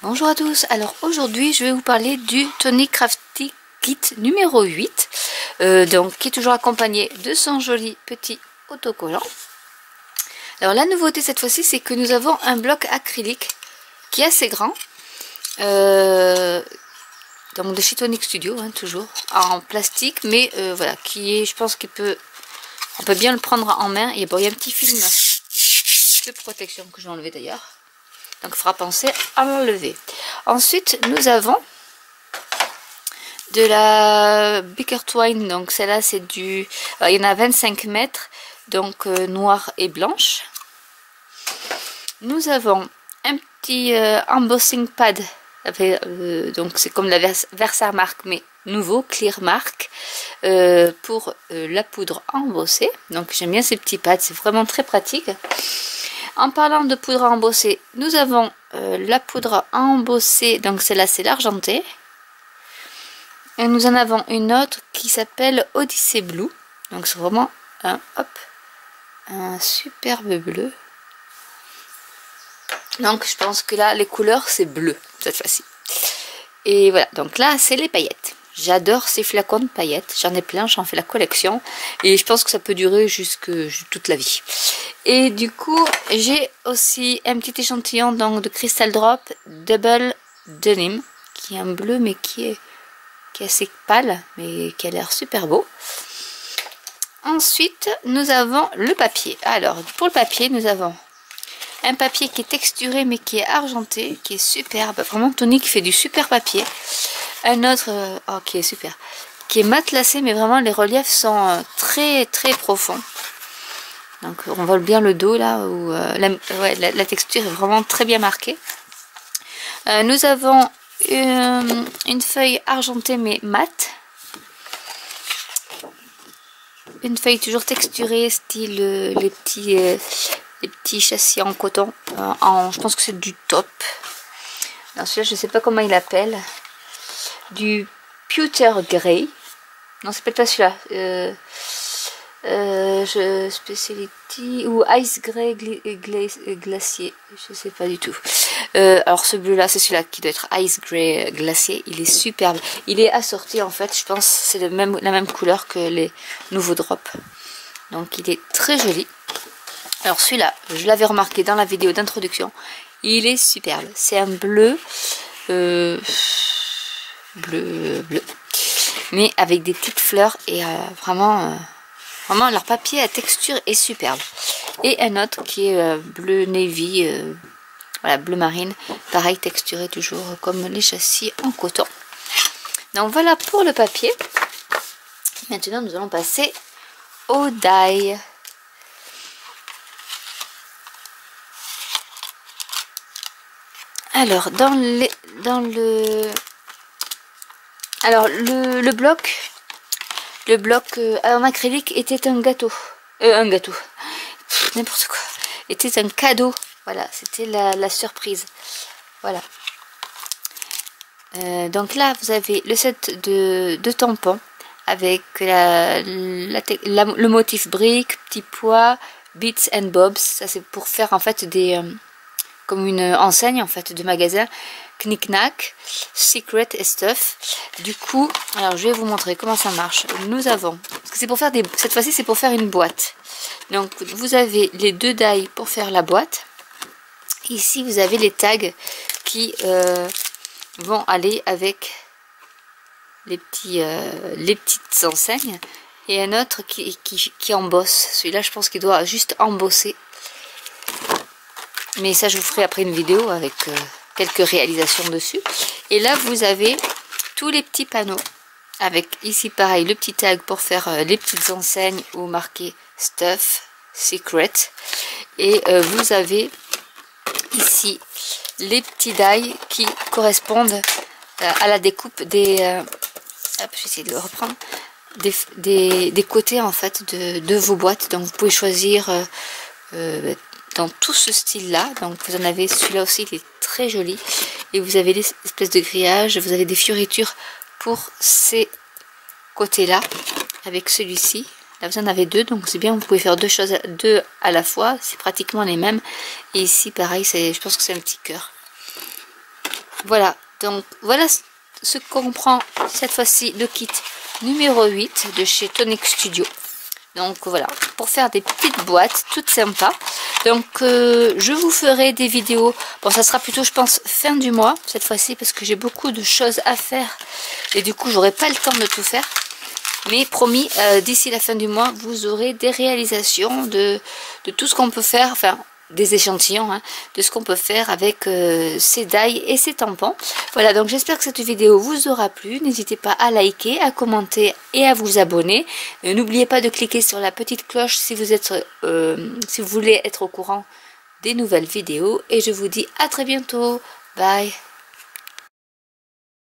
Bonjour à tous, alors aujourd'hui je vais vous parler du Tonic Crafty Kit numéro 8 donc qui est toujours accompagné de son joli petit autocollant. Alors la nouveauté cette fois-ci c'est que nous avons un bloc acrylique qui est assez grand, donc de chez Tonic Studio hein, toujours en plastique, mais voilà, qui est, je pense qu'on peut bien le prendre en main. Et bon, il y a un petit film de protection que j'ai enlevé d'ailleurs. Donc, il fera penser à l'enlever. Ensuite, nous avons de la Bicker Twine. Donc, celle-là, c'est du... il y en a 25 mètres. Donc, noire et blanche. Nous avons un petit embossing pad. Donc, c'est comme la Versamark, mais nouveau, Clear Mark. Pour la poudre embossée. Donc, j'aime bien ces petits pads. C'est vraiment très pratique. En parlant de poudre à embosser, nous avons la poudre à embosser, donc celle-là c'est l'argenté. Et nous en avons une autre qui s'appelle Odyssey Blue. Donc c'est vraiment un superbe bleu. Donc je pense que là les couleurs c'est bleu cette fois-ci. Et voilà, donc là c'est les paillettes. J'adore ces flacons de paillettes, j'en ai plein, j'en fais la collection et je pense que ça peut durer jusque toute la vie. Et du coup, j'ai aussi un petit échantillon donc de Crystal Drop Double Denim, qui est un bleu mais qui est assez pâle, mais qui a l'air super beau. Ensuite, nous avons le papier. Alors, pour le papier, nous avons un papier qui est texturé mais qui est argenté, qui est superbe. Vraiment, Tonic fait du super papier. Un autre, qui est super, qui est matelassé, mais vraiment les reliefs sont très très profonds. Donc on voit bien le dos là où la texture est vraiment très bien marquée. Nous avons une feuille argentée mais mate. Une feuille toujours texturée, style les petits châssis en coton. Je pense que c'est du top. Celui-là, je ne sais pas comment il appelle. Du Pewter Grey. Non, c'est peut-être pas celui-là. Speciality ou Ice Grey Glacier. Je sais pas du tout. Alors ce bleu-là, c'est celui-là qui doit être Ice Grey Glacier. Il est superbe. Il est assorti en fait. Je pense que c'est la même couleur que les nouveaux drops. Donc il est très joli. Alors celui-là, je l'avais remarqué dans la vidéo d'introduction. Il est superbe. C'est un bleu. Bleu, mais avec des petites fleurs et vraiment leur papier à texture est superbe. Et un autre qui est bleu navy, voilà, bleu marine, pareil texturé toujours comme les châssis en coton. Donc voilà pour le papier. Maintenant nous allons passer au die. Alors le bloc en acrylique était un gâteau. N'importe quoi. Était un cadeau. Voilà, c'était la surprise. Voilà. Donc là, vous avez le set de tampons avec le motif brique, petit pois, bits and bobs. Ça, c'est pour faire en fait comme une enseigne en fait de magasin. Knick-knack, Secret et Stuff. Du coup, alors je vais vous montrer comment ça marche. Nous avons, parce que c'est pour faire cette fois-ci c'est pour faire une boîte. Donc vous avez les deux die pour faire la boîte. Ici vous avez les tags qui vont aller avec les petites enseignes. Et un autre qui embosse. Celui-là je pense qu'il doit juste embosser. Mais ça je vous ferai après une vidéo avec quelques réalisations dessus. Et là vous avez tous les petits panneaux avec ici pareil le petit tag pour faire les petites enseignes ou marqué Stuff, Secret. Et vous avez ici les petits die qui correspondent à la découpe des je vais essayer de le reprendre, des côtés en fait de vos boîtes. Donc vous pouvez choisir dans tout ce style là. Donc vous en avez celui-là aussi, il est très joli. Et vous avez des espèces de grillages, vous avez des fioritures pour ces côtés là avec celui-ci. Là vous en avez deux, donc c'est bien, vous pouvez faire deux à la fois, c'est pratiquement les mêmes. Et ici pareil, je pense que c'est un petit cœur. Voilà, donc voilà ce qu'on prend cette fois-ci, le kit numéro 8 de chez Tonic Studio. Donc voilà, pour faire des petites boîtes toutes sympas. Donc je vous ferai des vidéos, bon ça sera plutôt je pense fin du mois cette fois-ci, parce que j'ai beaucoup de choses à faire et du coup j'aurai pas le temps de tout faire. Mais promis, d'ici la fin du mois, vous aurez des réalisations de tout ce qu'on peut faire, enfin des échantillons hein, de ce qu'on peut faire avec ces die et ces tampons. Voilà, donc j'espère que cette vidéo vous aura plu. N'hésitez pas à liker, à commenter et à vous abonner. N'oubliez pas de cliquer sur la petite cloche si vous êtes, si vous voulez être au courant des nouvelles vidéos. Et je vous dis à très bientôt. Bye.